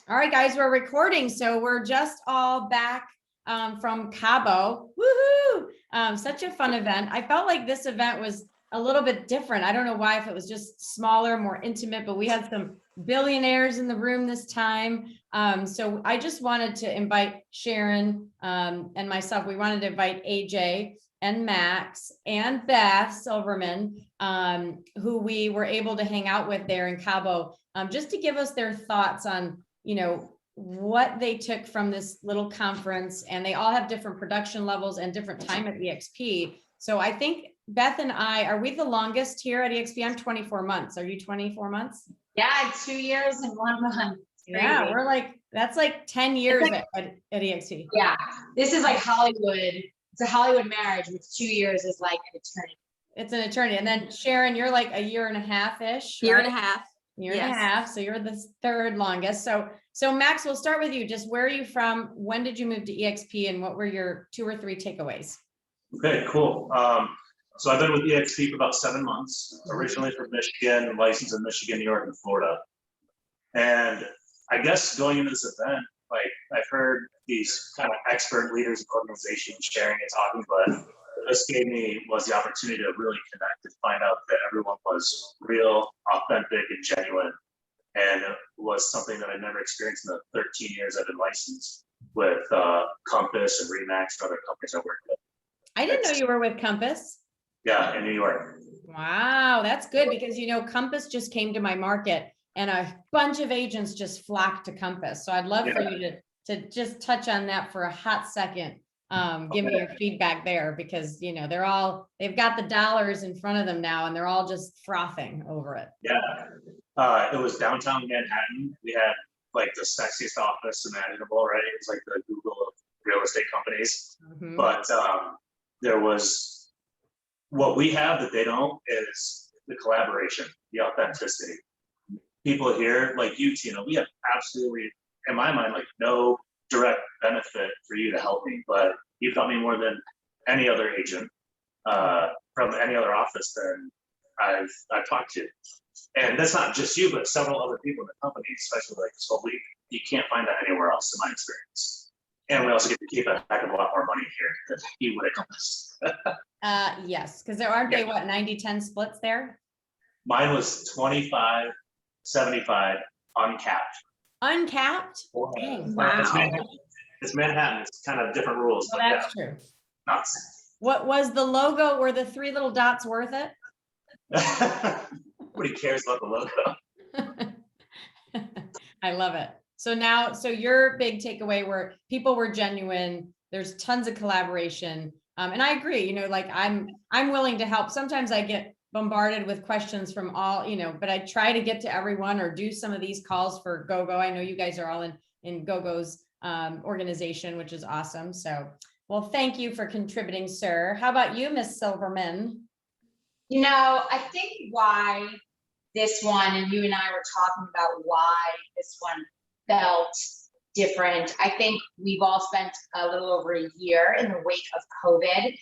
All right, guys, we're recording. So we're just all back from Cabo. Woohoo! Such a fun event. I felt like this event was a little bit different. I don't know why, if it was just smaller, more intimate, but we had some billionaires in the room this time. So I just wanted to invite Sharon and myself. We wanted to invite AJ and Max and Beth Silverman, who we were able to hang out with there in Cabo, just to give us their thoughts on, you know, what they took from this little conference. And they all have different production levels and different time at EXP. So I think Beth and I, are we the longest here at EXP? I'm 24 months. Are you 24 months? Yeah, 2 years and 1 month. Yeah, we're like, that's like 10 years like, at EXP. Yeah, this is like Hollywood. It's a Hollywood marriage, which 2 years is like an eternity. It's an eternity. And then Sharon, you're like a year and a half-ish. Year and a half. Year and a half. So you're the third longest. So Max, we'll start with you. Just where are you from? When did you move to EXP and what were your 2 or 3 takeaways? Okay, cool. So I've been with EXP for about 7 months, originally from Michigan, licensed in Michigan, New York, and Florida. And I guess going into this event, like I've heard these kind of expert leaders of organizations sharing and talking, but this was the opportunity to really connect and find out that everyone was real, authentic, and genuine. And it was something that I never experienced in the 13 years I've been licensed with Compass and Remax and other companies I worked with. I didn't know you were with Compass. Yeah, in New York. Wow, that's good because, you know, Compass just came to my market and a bunch of agents just flocked to Compass. So I'd love for you to just touch on that for a hot second. Give me your feedback there because, you know, they've got the dollars in front of them now and they're all just frothing over it. Yeah, it was downtown Manhattan. We had like the sexiest office imaginable, right? It's like the Google of real estate companies. Mm-hmm. But there was, what we have that they don't is the collaboration, the authenticity. People here, like you, Tina, we have absolutely, in my mind, like no direct benefit for you to help me, but you've helped me more than any other agent from any other office that I've talked to. And that's not just you, but several other people in the company, especially like this whole week. You can't find that anywhere else in my experience. And we also get to keep a heck of a lot more money here than you would at Compass. Yes, because there aren't they, what, 90-10 splits there? Mine was 25, 75, uncapped. Uncapped? Dang, wow. It's Manhattan. It's kind of different rules. Well, that's true. Nuts. What was the logo? Were the 3 little dots worth it? Nobody cares about the logo. I love it. So your big takeaway were people were genuine. There's tons of collaboration. And I agree, you know, like I'm willing to help. Sometimes I get bombarded with questions from all, you know, but I try to get to everyone or do some of these calls for GoGo. I know you guys are all in GoGo's organization, which is awesome. So, well, thank you for contributing, sir. How about you, Miss Silverman? You know, I think why this one, and you and I were talking about why this one felt different. I think we've all spent a little over a year in the wake of COVID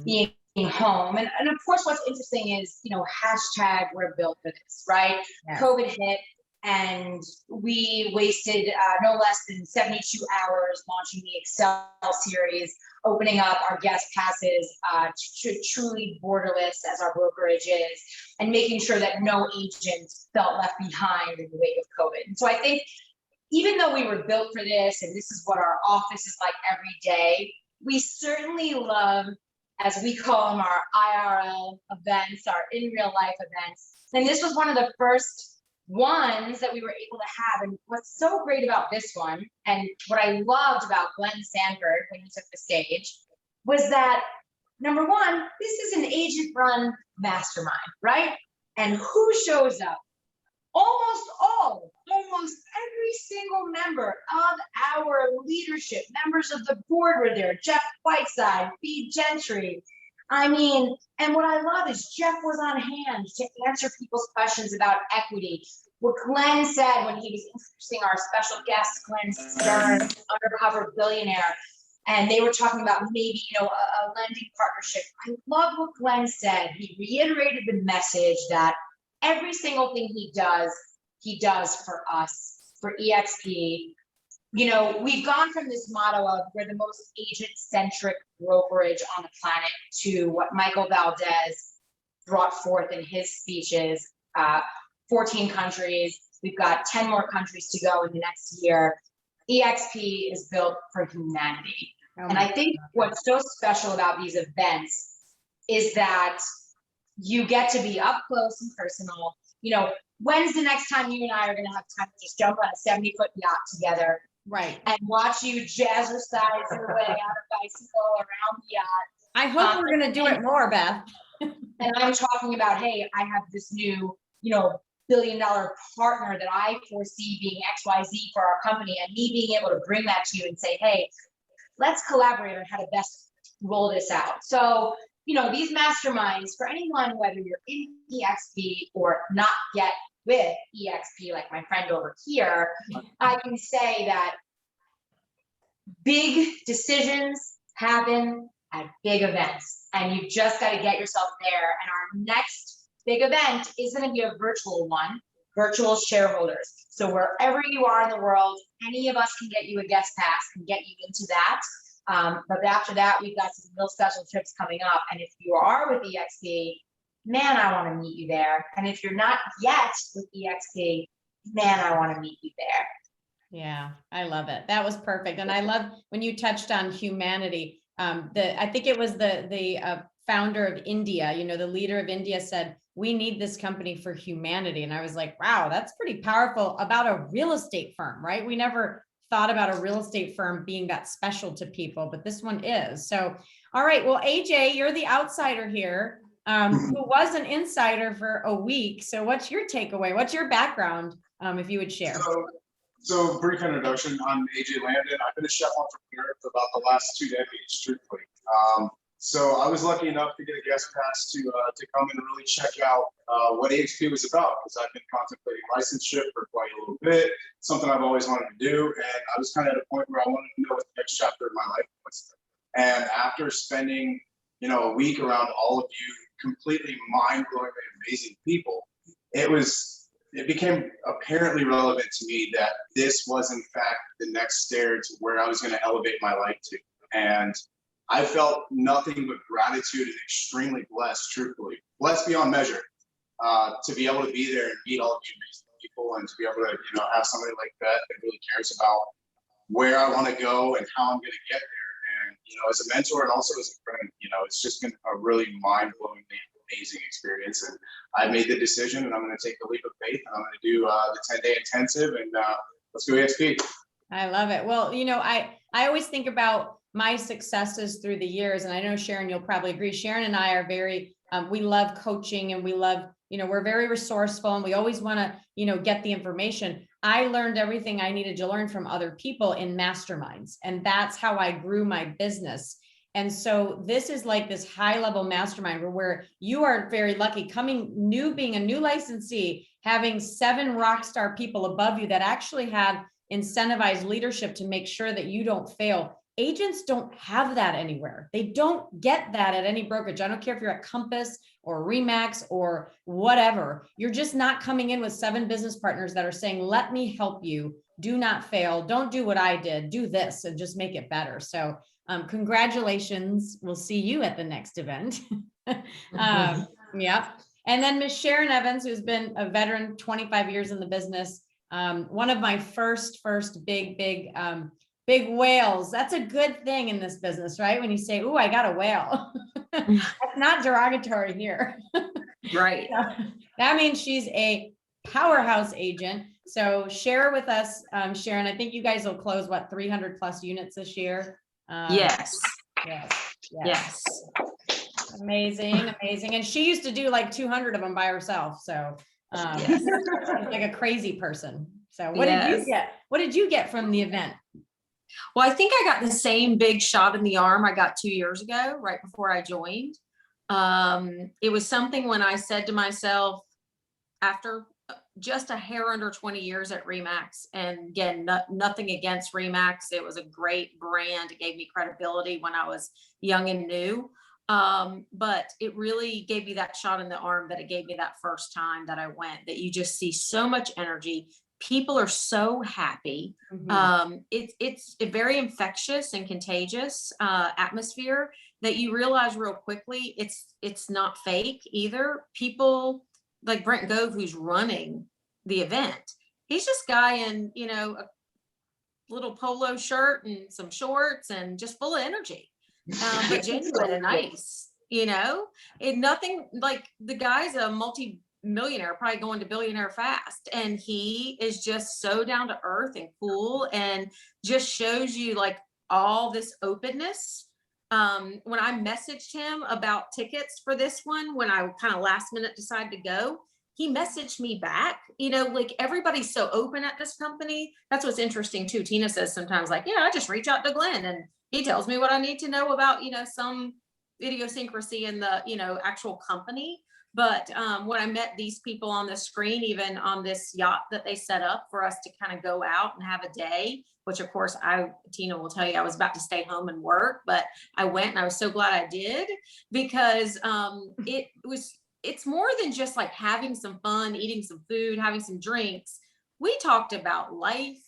being home. And of course, what's interesting is, you know, hashtag we're built for this, right? Yeah. COVID hit and we wasted no less than 72 hours launching the Excel series, opening up our guest passes to truly borderless as our brokerage is, and making sure that no agent felt left behind in the wake of COVID. And so I think even though we were built for this, and this is what our office is like every day, we certainly love, as we call them, our IRL events, our in real life events. And this was one of the first ones that we were able to have. And what's so great about this one, and what I loved about Glenn Sanford when he took the stage, was that, number one, this is an agent-run mastermind, right? And who shows up? Almost every single member of our leadership, members of the board were there. Jeff Whiteside, B. Gentry. I mean, and what I love is Jeff was on hand to answer people's questions about equity. What Glenn said when he was introducing our special guest, Glenn Stern, undercover billionaire, and they were talking about maybe, you know, a lending partnership. I love what Glenn said. He reiterated the message that every single thing he does, he does for us, for EXP. You know, we've gone from this motto of we're the most agent-centric brokerage on the planet to what Michael Valdez brought forth in his speeches, 14 countries. We've got 10 more countries to go in the next year. EXP is built for humanity. And I think what's so special about these events is that you get to be up close and personal. You know, when's the next time you and I are going to have time to just jump on a 70-foot yacht together? Right. And watch you jazzercise your way on a bicycle around the yacht. I hope we're going to do it more, Beth. And I'm talking about, hey, I have this new, you know, billion-dollar partner that I foresee being XYZ for our company, and me being able to bring that to you and say, hey, let's collaborate on how to best roll this out. So, you know, these masterminds, for anyone, whether you're in EXP or not yet with EXP, like my friend over here, I can say that big decisions happen at big events, and you've just got to get yourself there. And our next big event is going to be a virtual one, virtual shareholders. So wherever you are in the world, any of us can get you a guest pass and get you into that. But after that, we've got some real special trips coming up. And if you are with EXP, man, I want to meet you there. And if you're not yet with EXP, man, I want to meet you there. Yeah, I love it. That was perfect. And I love when you touched on humanity. I think it was the founder of India, you know, the leader of India said, we need this company for humanity. And I was like, wow, that's pretty powerful about a real estate firm, right? We never thought about a real estate firm being that special to people, but this one is. So, all right. Well, AJ, you're the outsider here, who was an insider for a week. So what's your takeaway? What's your background, if you would share? So brief introduction, I'm AJ Landon. I've been a chef entrepreneur for about the last 2 decades, truthfully. So I was lucky enough to get a guest pass to come and really check out what EXP was about, because I've been contemplating licensure for quite a little bit, something I've always wanted to do. And I was kind of at a point where I wanted to know what the next chapter of my life was. And after spending, you know, a week around all of you completely mind-blowingly amazing people, it became apparently relevant to me that this was in fact the next stair to where I was going to elevate my life to. And I felt nothing but gratitude and extremely blessed, truthfully, blessed beyond measure, to be able to be there and meet all of you amazing people, and to be able to, you know, have somebody like Beth that really cares about where I want to go and how I'm going to get there. And, you know, as a mentor and also as a friend, you know, it's just been a really mind-blowingly amazing experience. And I made the decision, and I'm going to take the leap of faith, and I'm going to do the 10-day intensive, and let's go EXP. I love it. Well, you know, I always think about my successes through the years, and I know Sharon, you'll probably agree. Sharon and I are very, we love coaching, and we love, you know, we're very resourceful, and we always want to, you know, get the information. I learned everything I needed to learn from other people in masterminds, and that's how I grew my business. And so this is like this high level mastermind where you are very lucky being a new licensee, having 7 rock star people above you that actually have incentivized leadership to make sure that you don't fail. Agents don't have that anywhere. They don't get that at any brokerage. I don't care if you're at Compass or Remax or whatever. You're just not coming in with 7 business partners that are saying, let me help you. Do not fail. Don't do what I did. Do this and just make it better. So congratulations. We'll see you at the next event. Yeah. And then Miss Sharon Evans, who's been a veteran, 25 years in the business. One of my first big whales. That's a good thing in this business, right? When you say, "Ooh, I got a whale," that's not derogatory here. Right. That means she's a powerhouse agent. So share with us, Sharon. I think you guys will close 300 plus units this year. Yes. Yes. Amazing. And she used to do like 200 of them by herself. So Yes. she's like a crazy person. So what did you get? What did you get from the event? Well, I think I got the same big shot in the arm I got 2 years ago, right before I joined. It was something when I said to myself, after just a hair under 20 years at Remax, and again, nothing against Remax. It was a great brand. It gave me credibility when I was young and new. But it really gave me that shot in the arm that it gave me that first time that I went, that you just see so much energy. People are so happy. It's a very infectious and contagious atmosphere that you realize real quickly it's not fake either. People like Brent Gove, who's running the event, he's just a guy in, you know, a little polo shirt and some shorts and just full of energy, but genuine and nice, you know, and nothing like the guy's a multi-millionaire, probably going to billionaire fast. And he is just so down to earth and cool and just shows you like all this openness. When I messaged him about tickets for this one, when I kind of last minute decided to go, he messaged me back, you know, like everybody's so open at this company. That's what's interesting too. Tina says sometimes like, yeah, I just reach out to Glenn and he tells me what I need to know about, you know, some idiosyncrasy in the, you know, actual company. But when I met these people on the screen, even on this yacht that they set up for us to kind of go out and have a day, which of course Tina will tell you, I was about to stay home and work, but I went and I was so glad I did, because it's more than just like having some fun, eating some food, having some drinks. We talked about life.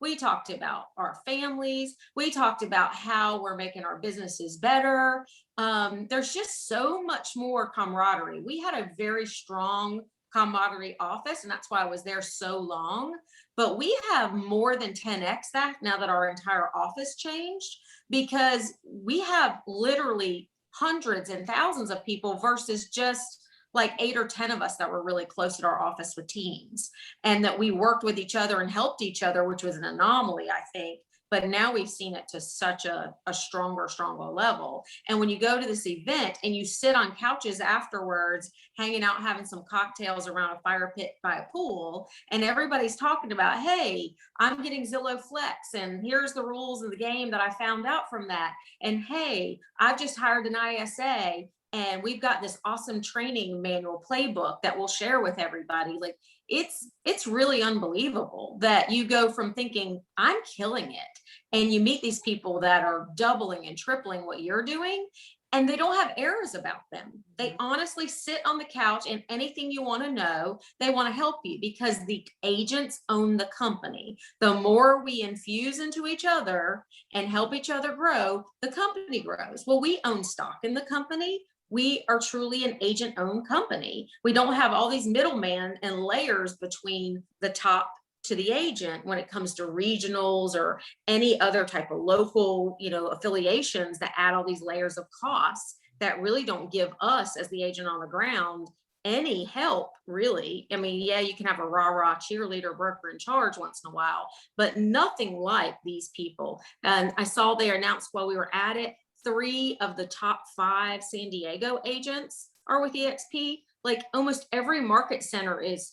We talked about our families. We talked about how we're making our businesses better. There's just so much more camaraderie. We had a very strong camaraderie office, and that's why I was there so long. But we have more than 10x that now that our entire office changed, because we have literally hundreds and thousands of people versus just like 8 or 10 of us that were really close at our office with teams, and that we worked with each other and helped each other, which was an anomaly, I think. But now we've seen it to such a stronger level. And when you go to this event and you sit on couches afterwards, hanging out, having some cocktails around a fire pit by a pool, and everybody's talking about, hey, I'm getting Zillow Flex, and here's the rules of the game that I found out from that. And hey, I've just hired an ISA, and we've got this awesome training manual playbook that we'll share with everybody. Like it's really unbelievable that you go from thinking I'm killing it, and you meet these people that are doubling and tripling what you're doing, and they don't have errors about them. They honestly sit on the couch, and anything you want to know, they want to help you, because the agents own the company. The more we infuse into each other and help each other grow, the company grows. Well, we own stock in the company. We are truly an agent-owned company. We don't have all these middlemen and layers between the top to the agent when it comes to regionals or any other type of local, you know, affiliations that add all these layers of costs that really don't give us as the agent on the ground any help, really. I mean, yeah, you can have a rah-rah cheerleader broker in charge once in a while, but nothing like these people. And I saw they announced while we were at it, 3 of the top 5 San Diego agents are with EXP. Like almost every market center is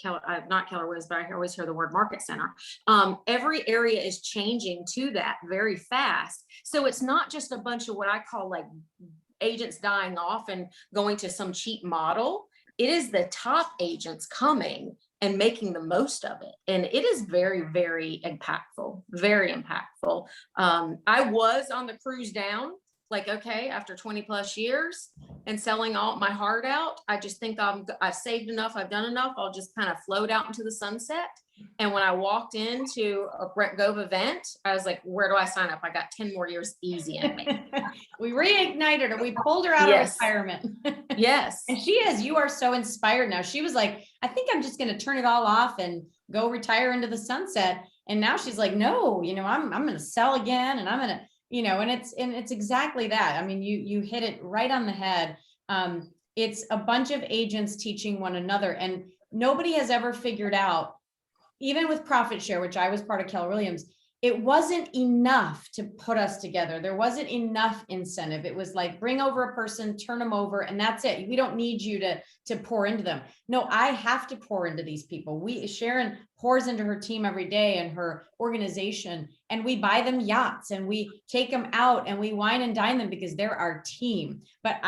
not Keller Williams, but I always hear the word market center. Every area is changing to that very fast. So it's not just a bunch of what I call like agents dying off and going to some cheap model. It is the top agents coming and making the most of it. And it is very, very impactful, very impactful. I was on the cruise down, like, okay, after 20 plus years and selling all my heart out, I just think I've saved enough, I've done enough, I'll just kind of float out into the sunset. And when I walked into a Brent Gove event, I was like, where do I sign up? I got 10 more years easy in me. We reignited her. We pulled her out of retirement. Yes. And she is, you are so inspired now. She was like, I think I'm just going to turn it all off and go retire into the sunset. And now she's like, no, you know, I'm going to sell again, and I'm going to, you know, and it's exactly that. I mean, you hit it right on the head. It's a bunch of agents teaching one another, and nobody has ever figured out, even with profit share, which I was part of Keller Williams, it wasn't enough to put us together. There wasn't enough incentive. It was like, bring over a person, turn them over, and that's it. We don't need you to pour into them. No, I have to pour into these people. Sharon pours into her team every day and her organization, and we buy them yachts and we take them out and we wine and dine them because they're our team. But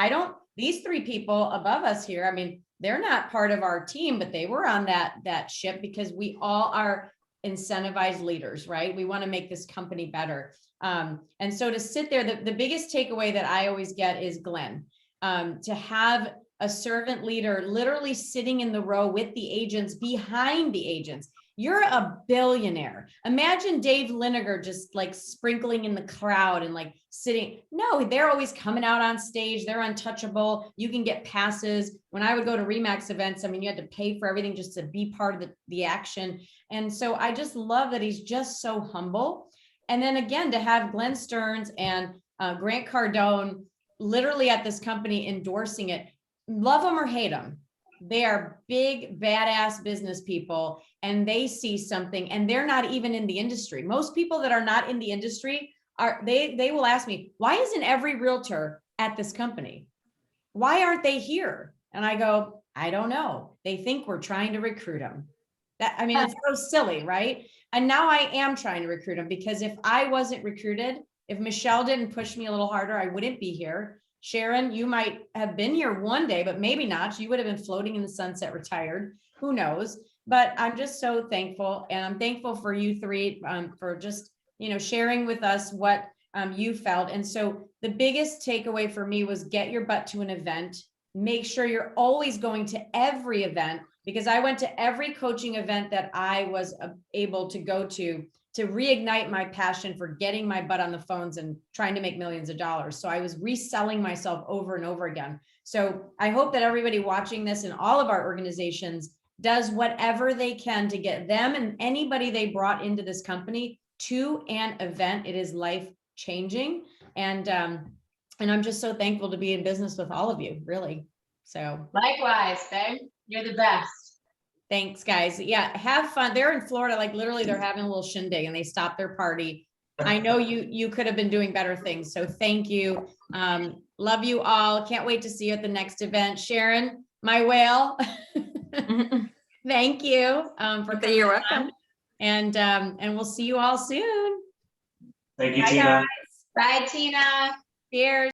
these 3 people above us here, I mean, they're not part of our team, but they were on that ship because we all are incentivize leaders, right? We want to make this company better. And so to sit there, the biggest takeaway that I always get is Glenn, to have a servant leader literally sitting in the row with the agents, behind the agents. You're a billionaire. Imagine Dave Liniger just like sprinkling in the crowd and like sitting. No, they're always coming out on stage. They're untouchable. You can get passes. When I would go to Remax events, I mean, you had to pay for everything just to be part of the action. And so I just love that he's just so humble. And then again, to have Glenn Stearns and Grant Cardone literally at this company endorsing it, love them or hate them. They are big, badass business people, and they see something, and they're not even in the industry. Most people that are not in the industry they will ask me, why isn't every realtor at this company? Why aren't they here? And I go, I don't know. They think we're trying to recruit them. I mean, it's so silly, right? And now I am trying to recruit them, because if I wasn't recruited, if Michelle didn't push me a little harder, I wouldn't be here. Sharon, you might have been here one day, but maybe not. You would have been floating in the sunset, retired. Who knows? But I'm just so thankful. And I'm thankful for you three for just, sharing with us what you felt. And so the biggest takeaway for me was get your butt to an event. Make sure you're always going to every event, because I went to every coaching event that I was able to go to reignite my passion for getting my butt on the phones and trying to make millions of dollars. So I was reselling myself over and over again. So I hope that everybody watching this in all of our organizations does whatever they can to get them and anybody they brought into this company to an event. It is life changing. And I'm just so thankful to be in business with all of you, really. So Likewise, babe, you're the best. Thanks, guys. Yeah, have fun. They're in Florida, like literally they're having a little shindig and they stopped their party. I know you could have been doing better things. So thank you. Love you all. Can't wait to see you at the next event. Sharon, my whale. Thank you for coming. You're welcome. And we'll see you all soon. Thank you, Bye, Tina. guys. Bye, Tina. Cheers.